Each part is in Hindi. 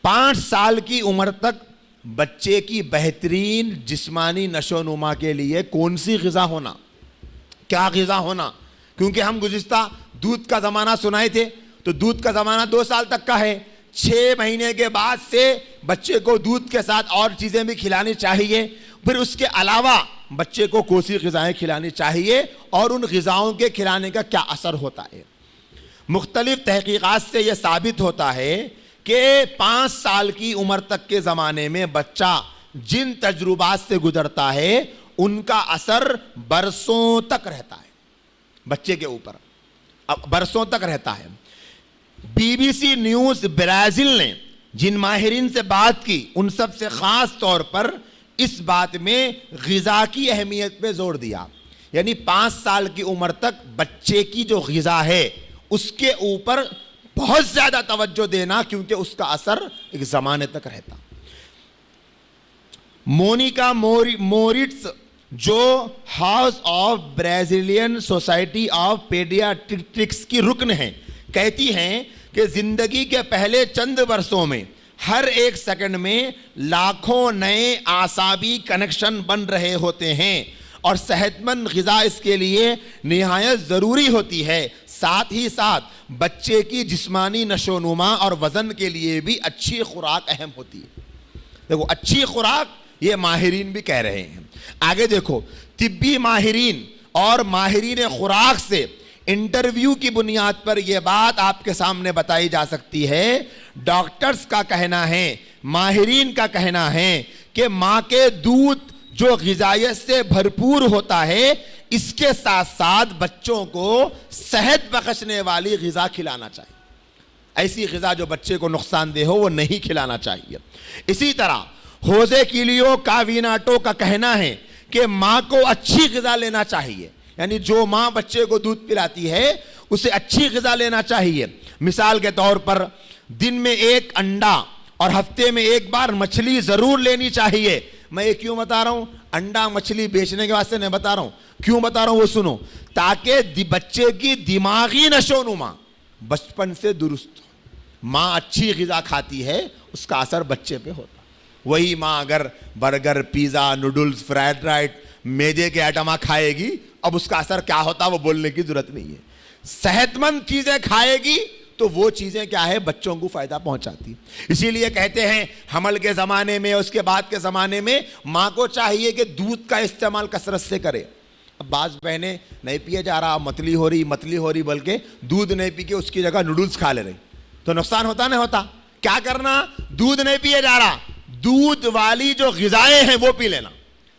5 साल की उम्र तक बच्चे की बेहतरीन जिस्मानी नशोनुमा के लिए कौन सी ग़िज़ा होना, क्या ग़िज़ा होना। क्योंकि हम गुज़िश्ता दूध का ज़माना सुनाए थे, तो दूध का ज़माना 2 साल तक का है। 6 महीने के बाद से बच्चे को दूध के साथ और चीज़ें भी खिलानी चाहिए। फिर उसके अलावा बच्चे को कौन सी ग़िज़ाएँ खिलानी चाहिए और उन ग़िज़ाओं के खिलाने का क्या असर होता है। मुख्तलिफ तहक़ीक़ात से यह साबित होता है कि 5 साल की उम्र तक के ज़माने में बच्चा जिन तजुर्बात से गुजरता है उनका असर बरसों तक रहता है, बच्चे के ऊपर अब बरसों तक रहता है। BBC न्यूज़ ब्राज़ील ने जिन माहिरीन से बात की उन सब से ख़ास तौर पर इस बात में ग़िज़ा की अहमियत पे जोर दिया। यानी 5 साल की उम्र तक बच्चे की जो ग़िज़ा है उसके ऊपर बहुत ज़्यादा तवज्जो देना, क्योंकि उसका असर एक ज़माने तक रहता। मोनिका मोरिट्स जो house of Brazilian society of paediatrics की रुकन हैं, कहती हैं कि ज़िंदगी के पहले चंद वर्षों में हर एक सेकंड में लाखों नए आसाबी कनेक्शन बन रहे होते हैं और सेहतमंद ग़िज़ा इसके लिए निहायत ज़रूरी होती है। साथ ही साथ बच्चे की जिस्मानी नशोनुमा और वज़न के लिए भी अच्छी खुराक अहम होती है। देखो, अच्छी खुराक ये माहिरीन भी कह रहे हैं। आगे देखो, तिब्बी माहिरीन और माहिरीन खुराक से इंटरव्यू की बुनियाद पर यह बात आपके सामने बताई जा सकती है। डॉक्टर्स का कहना है, माहिरीन का कहना है कि माँ के दूध जो ग़िज़ायत से भरपूर होता है, इसके साथ साथ बच्चों को सेहत बख्शने वाली ग़िज़ा खिलाना चाहिए। ऐसी ग़िज़ा जो बच्चे को नुकसानदेह हो वो नहीं खिलाना चाहिए। इसी तरह होजे किलियो काविनाटो का कहना है कि माँ को अच्छी ग़िज़ा लेना चाहिए। यानी जो माँ बच्चे को दूध पिलाती है उसे अच्छी ग़िज़ा लेना चाहिए। मिसाल के तौर पर दिन में 1 अंडा और हफ्ते में 1 बार मछली ज़रूर लेनी चाहिए। मैं ये क्यों बता रहा हूँ? अंडा मछली बेचने के वास्ते नहीं बता रहा हूँ। क्यों बता रहा हूँ वो सुनो, ताकि बच्चे की दिमागी नशोनुमा बचपन से दुरुस्त हो। माँ अच्छी ग़िज़ा खाती है, उसका असर बच्चे पे होता। वही माँ अगर burger, pizza, noodles, fried rice, मैदे के आइटम खाएगी, अब उसका असर क्या होता वो बोलने की ज़रूरत नहीं है। सेहतमंद चीज़ें खाएगी तो वो चीज़ें क्या है, बच्चों को फ़ायदा पहुंचाती। इसीलिए कहते हैं हमल के ज़माने में, उसके बाद के ज़माने में माँ को चाहिए कि दूध का इस्तेमाल कसरत से करे। अब बाज़ बहनें नहीं पिए जा रहा, मतली हो रही बल्कि दूध नहीं पी के उसकी जगह नूडल्स खा ले रही, तो नुकसान होता नहीं होता? क्या करना, दूध नहीं पिए जा रहा, दूध वाली जो ग़िज़ाएँ हैं वो पी लेना,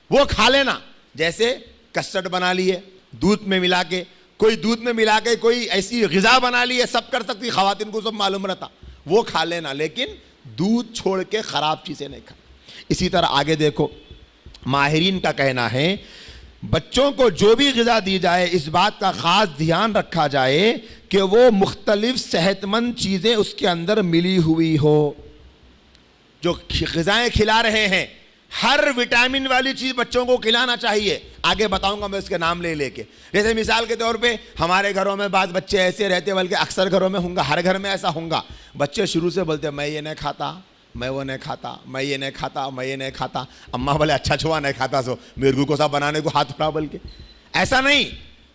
वो खा लेना। जैसे कस्टर्ड बना लिए दूध में मिला के, कोई दूध में मिला के कोई ऐसी ग़िज़ा बना ली है, सब कर सकती, ख़वातीन को सब मालूम रहता, वो खा लेना, लेकिन दूध छोड़ के ख़राब चीज़ें नहीं खा। इसी तरह आगे देखो, माहिरीन का कहना है बच्चों को जो भी ग़िज़ा दी जाए इस बात का ख़ास ध्यान रखा जाए कि वो मुख्तलिफ सेहतमंद चीज़ें उसके अंदर मिली हुई हो। जो ग़िज़ाएँ खिला रहे हैं, हर विटामिन वाली चीज़ बच्चों को खिलाना चाहिए। आगे बताऊंगा मैं उसके नाम ले लेके। जैसे मिसाल के तौर पे हमारे घरों में बाद बच्चे ऐसे रहते, बल्कि अक्सर घरों में होंगे, हर घर में ऐसा होगा, बच्चे शुरू से बोलते मैं ये नहीं खाता, मैं वो नहीं खाता, मैं ये नहीं खाता, मैं ये नहीं खाता। अम्मा बोले अच्छा छुआ नहीं खाता, सो मेरे को सब बनाने को हाथ उठा, बल्कि ऐसा नहीं,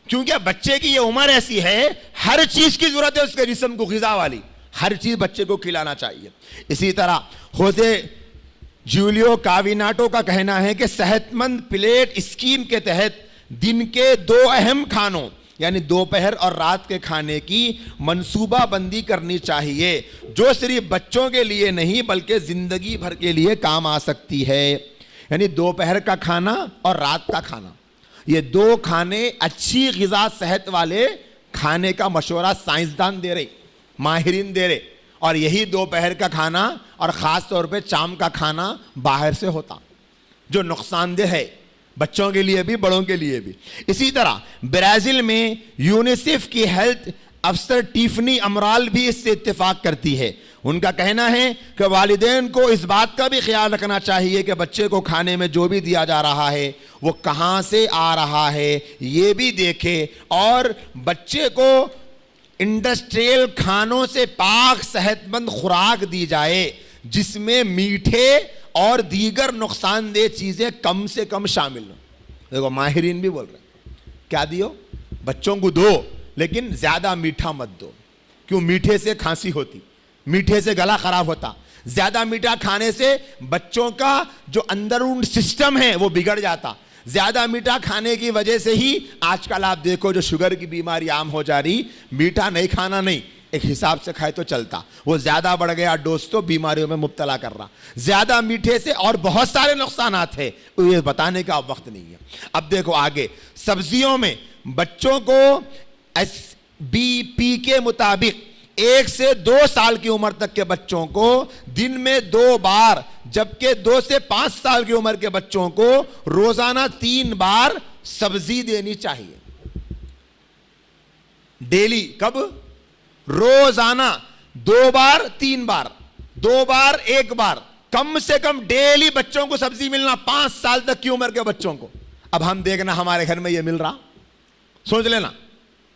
क्योंकि बच्चे की ये उम्र ऐसी है, हर चीज़ की ज़रूरत है उसके जिस्म को, ग़िज़ा वाली हर चीज़ बच्चे को खिलाना चाहिए। इसी तरह होजे जूलियो काविनाटो का कहना है कि सेहतमंद प्लेट स्कीम के तहत दिन के 2 अहम खानों यानी दोपहर और रात के खाने की मंसूबा बंदी करनी चाहिए, जो सिर्फ बच्चों के लिए नहीं बल्कि ज़िंदगी भर के लिए काम आ सकती है। यानी दोपहर का खाना और रात का खाना, ये 2 खाने अच्छी ग़िज़ा सेहत वाले खाने का मशवरा साइंसदान दे रहे, माहिरीन दे रहे। और यही दोपहर का खाना और ख़ास तौर पे शाम का खाना बाहर से होता, जो नुकसानदेह है बच्चों के लिए भी, बड़ों के लिए भी। इसी तरह ब्राज़ील में यूनिसेफ की हेल्थ अफसर टिफ़नी अमराल भी इससे इत्तेफाक करती है। उनका कहना है कि वालिदैन को इस बात का भी ख्याल रखना चाहिए कि बच्चे को खाने में जो भी दिया जा रहा है वो कहाँ से आ रहा है ये भी देखे, और बच्चे को इंडस्ट्रियल खानों से पाक सेहतमंद खुराक दी जाए जिसमें मीठे और दीगर नुकसानदेह चीजें कम से कम शामिल हो। देखो माहिरीन भी बोल रहे हैं, क्या दियो? बच्चों को दो, लेकिन ज्यादा मीठा मत दो। क्यों? मीठे से खांसी होती, मीठे से गला खराब होता, ज्यादा मीठा खाने से बच्चों का जो अंदरून सिस्टम है वो बिगड़ जाता। ज्यादा मीठा खाने की वजह से ही आजकल आप देखो जो शुगर की बीमारी आम हो जा रही। मीठा नहीं खाना नहीं, एक हिसाब से खाए तो चलता, वो ज्यादा बढ़ गया डोज तो बीमारियों में मुब्तला कर रहा। ज्यादा मीठे से और बहुत सारे नुकसानात है, ये बताने का अब वक्त नहीं है। अब देखो आगे, सब्जियों में बच्चों को SBP के मुताबिक 1 से 2 साल की उम्र तक के बच्चों को दिन में 2 बार, जबकि 2 से 5 साल की उम्र के बच्चों को रोजाना 3 बार सब्जी देनी चाहिए। डेली, कब? रोजाना 2 बार 3 बार, 2 बार 1 बार, कम से कम डेली बच्चों को सब्जी मिलना, 5 साल तक की उम्र के बच्चों को। अब हम देखना हमारे घर में ये मिल रहा, सोच लेना।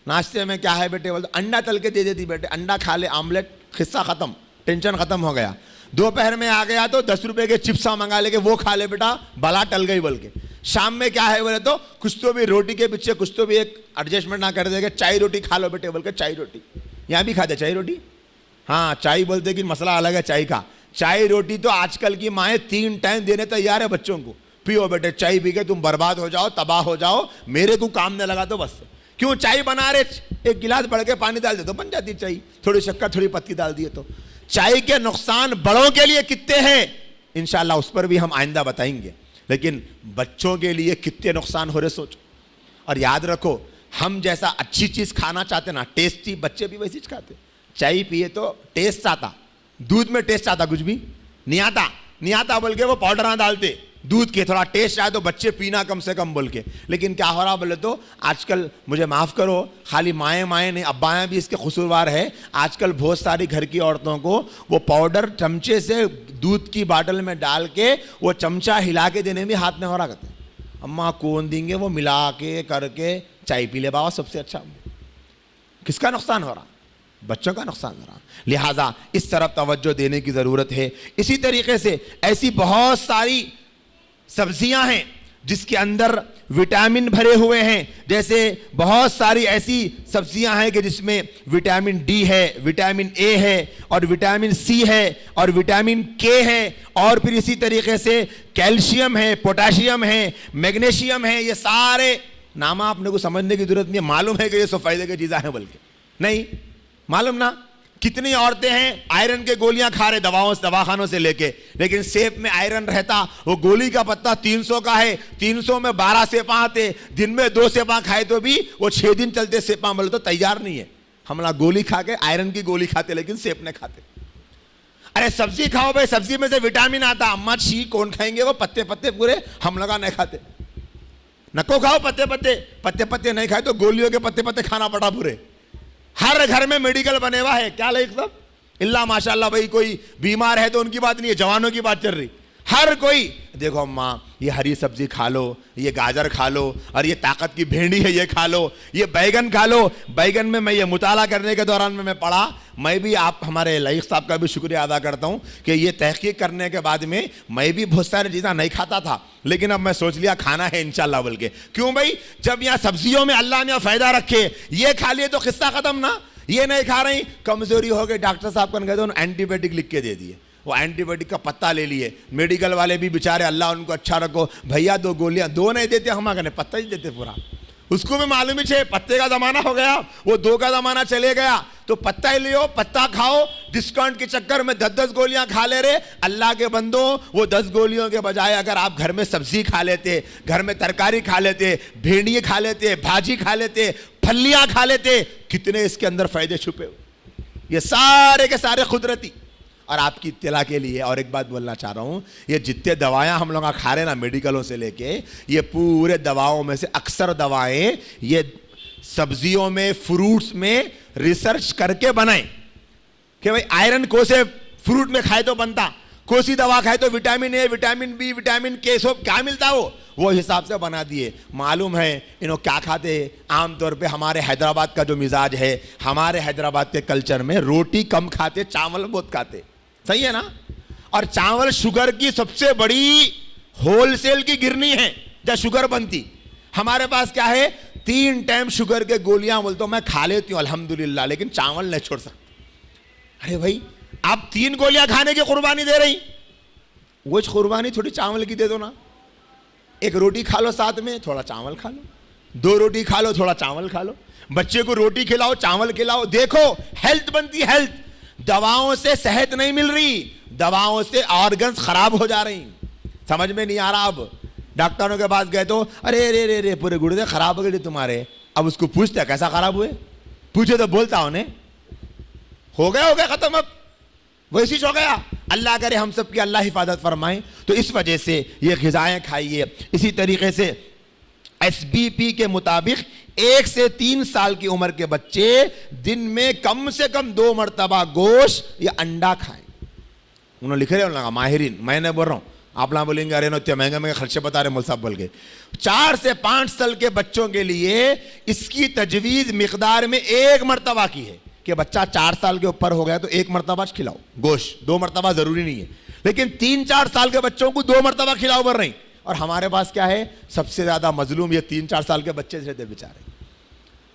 नाश्ते में क्या है बेटे? बोलते अंडा तल के दे देती बेटे, अंडा खा ले, आमलेट, किस्सा खत्म, टेंशन खत्म हो गया। दोपहर में आ गया तो 10 रुपए के चिप्सा मंगा लेके वो खा ले बेटा, बला टल गई बोल के। शाम में क्या है बोले तो कुछ तो भी रोटी के पीछे कुछ तो भी एक एडजस्टमेंट ना कर देगा, चाय रोटी खा लो बेटे बोल के, चाय रोटी। यहाँ भी खाते चाय रोटी, हाँ चाय बोलते कि मसला अलग है चाय का। चाय रोटी तो आजकल की माएँ 3 टाइम देने तैयार है बच्चों को, पियो बेटे चाय पी के तुम बर्बाद हो जाओ, तबाह हो जाओ, मेरे को काम न लगा तो बस। क्यों? चाय बना रहे, 1 गिलास बढ़ के पानी डाल दे तो बन जाती चाय, थोड़ी शक्कर थोड़ी पत्ती डाल दिए तो। चाय के नुकसान बड़ों के लिए कितने हैं इंशाल्लाह उस पर भी हम आइंदा बताएंगे, लेकिन बच्चों के लिए कितने नुकसान हो रहे सोचो। और याद रखो, हम जैसा अच्छी चीज खाना चाहते ना, टेस्टी, बच्चे भी वैसी चीज खाते। चाय पिए तो टेस्ट आता, दूध में टेस्ट आता कुछ भी नहीं आता, नहीं आता बोल के वो पाउडर ना डालते, दूध के थोड़ा टेस्ट आए तो बच्चे पीना कम से कम बोल के। लेकिन क्या हो रहा बोले तो आजकल, मुझे माफ करो, खाली माएँ नहीं, अब्बाएँ भी इसके कसूरवार है। आजकल बहुत सारी घर की औरतों को वो पाउडर चमचे से दूध की बाटल में डाल के वो चमचा हिला के देने में हाथ में हो रहा करते। अम्मा कौन देंगे वो मिला के करके चाय पी ले बाबा, सबसे अच्छा। किसका नुकसान हो रहा? बच्चों का नुकसान हो रहा। लिहाजा इस तरफ तवज्जो देने की ज़रूरत है। इसी तरीके से ऐसी बहुत सारी सब्जियां हैं जिसके अंदर विटामिन भरे हुए हैं। जैसे बहुत सारी ऐसी सब्जियां हैं कि जिसमें विटामिन डी है, विटामिन ए है और विटामिन सी है और विटामिन के है, और फिर इसी तरीके से कैल्शियम है, पोटाशियम है, मैग्नीशियम है। ये सारे नाम आपने को समझने की जरूरत नहीं है, मालूम है कि ये सब फायदे की चीज़ें हैं, बल्कि नहीं मालूम ना। कितनी औरतें हैं आयरन के गोलियां खा रहे दवाखानों से लेके, लेकिन सेब में आयरन रहता, वो गोली का पत्ता 300 का है, 300 में 12 सेपा आते, दिन में 2 सेपा खाए तो भी वो 6 दिन चलते सेपा, बोले तो तैयार नहीं है। हम लोग गोली खा के आयरन की गोली खाते, लेकिन सेब नहीं खाते। अरे सब्जी खाओ भाई, सब्जी में से विटामिन आता। अम्मा छी कौन खाएंगे वो पत्ते पत्ते पूरे, हम लोग नहीं खाते। नको खाओ पत्ते पत्ते, पत्ते पत्ते नहीं खाए तो गोलियों के पत्ते पत्ते खाना पड़ा पूरे। हर घर में मेडिकल बने हुआ है, क्या लाइक सब इल्ला माशाल्लाह। भाई कोई बीमार है तो उनकी बात नहीं है, जवानों की बात चल रही। हर कोई देखो अम्मा ये हरी सब्जी खा लो, ये गाजर खा लो, और ये ताकत की भेंडी है ये खा लो, ये बैगन खा लो। बैगन में मैं ये मुताला करने के दौरान में मैं पढ़ा, मैं भी आप हमारे लाइक साहब का भी शुक्रिया अदा करता हूँ कि ये तहकीक करने के बाद में मैं भी बहुत सारी चीज़ें नहीं खाता था, लेकिन अब मैं सोच लिया खाना है इंशाल्लाह बोल के। क्यों भाई? जब यहाँ सब्जियों में अल्लाह ने फायदा रखे, ये खा लिए तो किस्सा खत्म ना। ये नहीं खा रही, कमजोरी हो गई, डॉक्टर साहब को गए तो एंटीबायोटिक लिख के दे दिए, वो एंटीबायोटिक का पत्ता ले लिए। मेडिकल वाले भी बेचारे अल्लाह उनको अच्छा रखो, भैया 2 गोलियां, 2 नहीं देते, हम कहने पत्ता ही देते पूरा। उसको भी मालूम ही है पत्ते का जमाना हो गया, वो 2 का जमाना चले गया, तो पत्ता ही लियो, पत्ता खाओ। डिस्काउंट के चक्कर में 10-10 गोलियां खा ले रहे। अल्लाह के बंदो, वो 10 गोलियों के बजाय अगर आप घर में सब्जी खा लेते, घर में तरकारी खा लेते, भेंडी खा लेते, भाजी खा लेते, फलियां खा लेते, कितने इसके अंदर फायदे छुपे हुए। ये सारे के सारे कुदरती। और आपकी इत्तला के लिए और एक बात बोलना चाह रहा हूं, ये जितने दवाएं हम लोग खा रहे हैं ना मेडिकलों से लेके, ये पूरे दवाओं में से अक्सर दवाएं ये सब्जियों में, फ्रूट्स में रिसर्च करके बनाए कि भाई आयरन को से फ्रूट में खाए तो बनता, कोसी दवा खाए तो vitamin A, vitamin B, vitamin K, सब क्या मिलता वो हिसाब से बना दिए। मालूम है इन्हों क्या खाते? आमतौर पे हमारे हैदराबाद का जो मिजाज है, हमारे हैदराबाद के कल्चर में रोटी कम खाते, चावल बहुत खाते, सही है ना। और चावल शुगर की सबसे बड़ी होलसेल की गिरनी है जहां शुगर बनती। हमारे पास क्या है, 3 टाइम शुगर के गोलियां बोलते हो मैं खा लेती हूं अल्हम्दुलिल्लाह, लेकिन चावल नहीं छोड़ सकता। अरे भाई आप 3 गोलियां खाने की कुर्बानी दे रही, वो कुर्बानी थोड़ी चावल की दे दो ना। एक रोटी खा लो, साथ में थोड़ा चावल खा लो, 2 रोटी खा लो, थोड़ा चावल खा लो, बच्चे को रोटी खिलाओ, चावल खिलाओ। देखो हेल्थ बनती, हेल्थ। दवाओं से सेहत नहीं मिल रही, दवाओं से ऑर्गन्स खराब हो जा रही। समझ में नहीं आ रहा। अब डॉक्टरों के पास गए तो अरे रे रे रे पूरे गुर्दे खराब हो गए तुम्हारे। अब उसको पूछते कैसा खराब हुए, पूछे तो बोलता उन्हें हो गया खत्म, अब वैसी हो गया। अल्लाह करे हम सब की अल्लाह हिफाजत फरमाए। तो इस वजह से ये ग़िज़ाएं खाइए। इसी तरीके से SBP के मुताबिक 1 से 3 साल की उम्र के बच्चे दिन में कम से कम 2 मरतबा गोश्त या अंडा खाएं। उन्होंने लिखे रहे उन्होंने माहिरीन, मैं नहीं बोल रहा हूँ, आप ना बोलेंगे अरे इतने महंगे महंगे खर्चे बता रहे मौल साहब बोल के। 4 से 5 साल के बच्चों के लिए इसकी तजवीज़ मिकदार में 1 मरतबा की है कि बच्चा 4 साल के ऊपर हो गया तो 1 मरतबा खिलाओ गोश्त, 2 मरतबा जरूरी नहीं है, लेकिन 3-4 साल के बच्चों को 2 मरतबा खिलाओ बर नहीं। और हमारे पास क्या है, सबसे ज्यादा मजलूम ये 3-4 साल के बच्चे रहते बेचारे।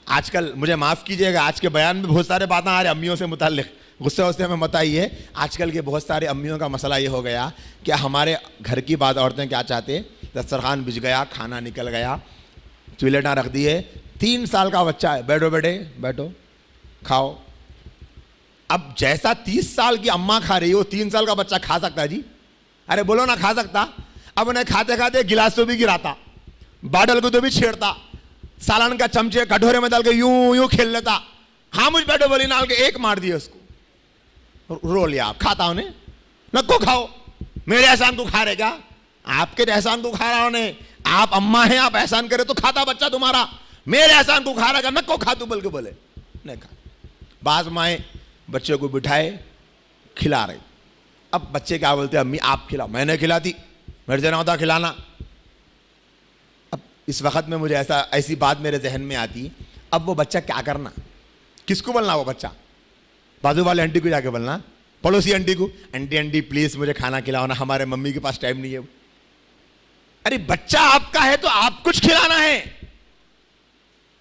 आजकल मुझे माफ कीजिएगा, आज के बयान में बहुत सारे बातें आ रही अम्मियों से मुताल्लिक, गुस्से वुस्से हमें मत आइए। आजकल के बहुत सारे अम्मियों का मसला ये हो गया कि हमारे घर की बात औरतें क्या चाहते, दस्तरखान बिछ गया, खाना निकल गया, चूल्हा रख दिए, 3 साल का बच्चा है, बैठो बेटे बैठो खाओ। अब जैसा 30 साल की अम्मा खा रही हो 3 साल का बच्चा खा सकता है जी? अरे बोलो ना खा सकता। अब उन्हें खाते खाते गिलास तो भी गिराता, बाडल को तो भी छेड़ता, सालन का चमचे कटोरे में डाल के यूं यूं खेल लेता। हाँ मुझ बैठो बोली नाल के 1 मार दिया उसको, रो लिया। आप खाता उन्हें नको खाओ, मेरे एहसान को खा रहे क्या? आपके एहसान को खा रहा उन्हें, आप अम्मा हैं, आप एहसान करे तो खाता बच्चा तुम्हारा, मेरे एहसान को खा रहा क्या? नको खा तू बोल के बोले नहीं खा। बाज माए बच्चे को बिठाए खिला रहे, अब बच्चे क्या बोलते, अम्मी आप खिलाओ। मैंने खिलाती, मेरे से ना होता खिलाना। अब इस वक्त में मुझे ऐसी बात मेरे जहन में आती, अब वो बच्चा क्या करना, किसको बोलना? वो बच्चा बाजू वाले आंटी को जाके बोलना, पड़ोसी आंटी को, आंटी आंटी प्लीज मुझे खाना खिलाओ ना, हमारे मम्मी के पास टाइम नहीं है। अरे बच्चा आपका है तो आप कुछ खिलाना है,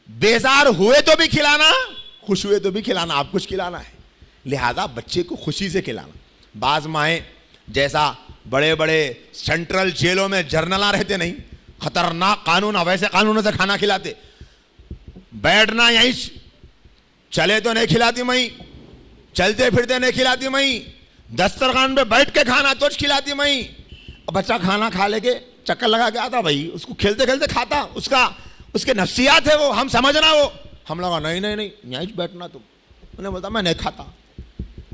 बेजार हुए तो भी खिलाना, खुश हुए तो भी खिलाना, आप कुछ खिलाना है। लिहाजा बच्चे को खुशी से खिलाना। बाज माए जैसा बड़े बड़े सेंट्रल जेलों में जर्नला रहते नहीं, खतरनाक कानून, वैसे कानूनों से खाना खिलाते। बैठना यहीं, चले तो नहीं खिलाती मई, चलते फिरते नहीं खिलाती मई, दस्तरखान पे बैठ के खाना तो खिलाती मई। बच्चा खाना खा लेके चक्कर लगा के आता, भाई उसको खेलते खेलते खाता, उसके नफ्सियात है वो, हम समझना वो। हम लगा नहीं नहीं नहीं यहीं बैठना तुम। उन्हें बोलता मैं नहीं खाता,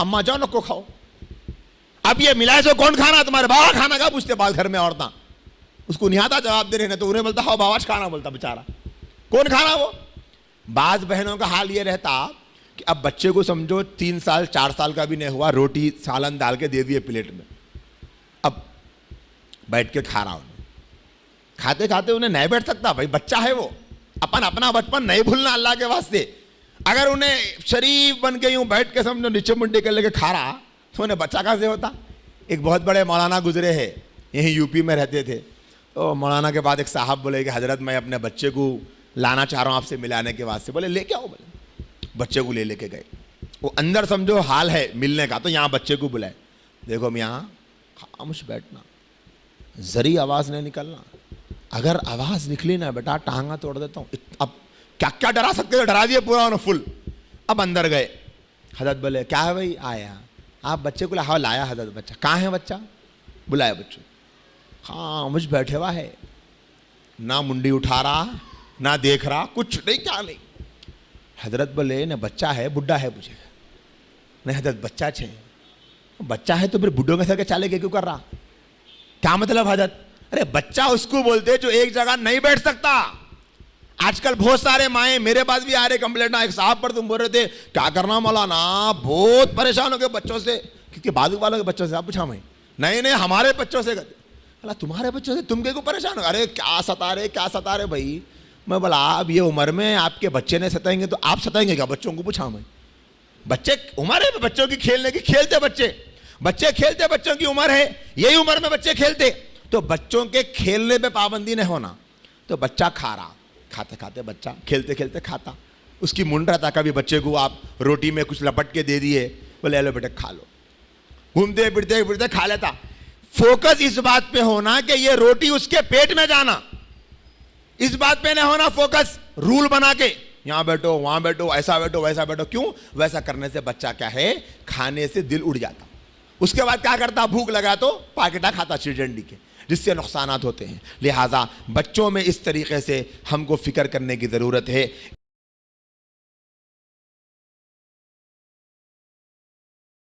अम्मा जाओ नको खाओ। अब ये मिलाए सो कौन खाना, तुम्हारे बाबा खाना का पूछते बात घर में औरता, उसको नहीं आता जवाब दे रहे, तो उन्हें बोलता हाँ बाबा खाना, बोलता बेचारा कौन खाना वो। बाज बहनों का हाल ये रहता कि अब बच्चे को समझो 3 साल 4 साल का भी नहीं हुआ, रोटी सालन डाल के दे दिए प्लेट में, अब बैठ के खा रहा हूं, खाते खाते उन्हें नहीं बैठ सकता, भाई बच्चा है वो, अपन अपना बचपन नहीं भूलना अल्लाह के वास्ते। अगर उन्हें शरीफ बन के यूं बैठ के समझो नीचे मुंडे कर लेके खा रहा तो उन्हें बच्चा कहाँ से होता। एक बहुत बड़े मौलाना गुजरे हैं, यहीं यूपी में रहते थे, तो मौलाना के बाद एक साहब बोले कि हजरत मैं अपने बच्चे को लाना चाह रहा हूँ आपसे मिलाने के वास्ते। बोले लेके आओ, बोले बच्चे को लेके गए। वो अंदर समझो हाल है मिलने का, तो यहाँ बच्चे को बुलाए, देखो मैं यहाँ खामोश बैठना, जरी आवाज़ नहीं निकलना, अगर आवाज़ निकली ना बेटा टांगा तोड़ देता हूँ। अब क्या क्या डरा सकते थे, डरा दिए पूरा उन्होंने फुल। अब अंदर गए, हजरत बोले क्या है भाई, आया आप बच्चे को हाँ लाया हजरत। बच्चा कहाँ है, बच्चा बुलाया बच्चों, हाँ मुझ बैठे हुआ है, ना मुंडी उठा रहा ना देख रहा, कुछ नहीं क्या नहीं। हजरत बोले न बच्चा है बुढ़ा है, मुझे नहीं हजरत बच्चा छे, बच्चा है तो फिर बुढ़ों के सर के चाले के क्यों कर रहा, क्या मतलब हजरत? अरे बच्चा उसको बोलते जो एक जगह नहीं बैठ सकता। आजकल बहुत सारे माए मेरे पास भी आ रहे कंप्लेंट, एक साहब पर तुम बोल रहे थे क्या करना मौलाना, बहुत परेशान हो गए बच्चों से, क्योंकि बाजू वालों के बच्चों से। आप पूछा मैं नहीं नहीं हमारे बच्चों से कहते, अला तुम्हारे बच्चों से तुम क्यों परेशान हो? अरे क्या सता रहे भाई। मैं बोला अब ये उम्र में आपके बच्चे ने सताएंगे तो आप सताएंगे क्या बच्चों को? पूछा मैं, बच्चे उम्र है बच्चों की खेलने की, खेलते बच्चे, बच्चे खेलते, बच्चों की उम्र है, यही उम्र में बच्चे खेलते, तो बच्चों के खेलने पे पाबंदी नहीं होना। तो बच्चा खा रहा, खाते खाते बच्चा खेलते खेलते खाता, उसकी मुंड रहता, कभी बच्चे को आप रोटी में कुछ लपट के दे दिए, बोले लो बेटे खा लो, घूमते फिरते फिरते खा लेता। फोकस इस बात पे होना कि ये रोटी उसके पेट में जाना, इस बात पे नहीं होना फोकस रूल बना के यहां बैठो वहां बैठो, ऐसा बैठो वैसा बैठो। क्यों? वैसा करने से बच्चा क्या है, खाने से दिल उड़ जाता, उसके बाद क्या करता, भूख लगा तो पाकेटा खाता चिरडंडी के, जिससे नुकसानात होते हैं। लिहाजा बच्चों में इस तरीके से हमको फिक्र करने की जरूरत है।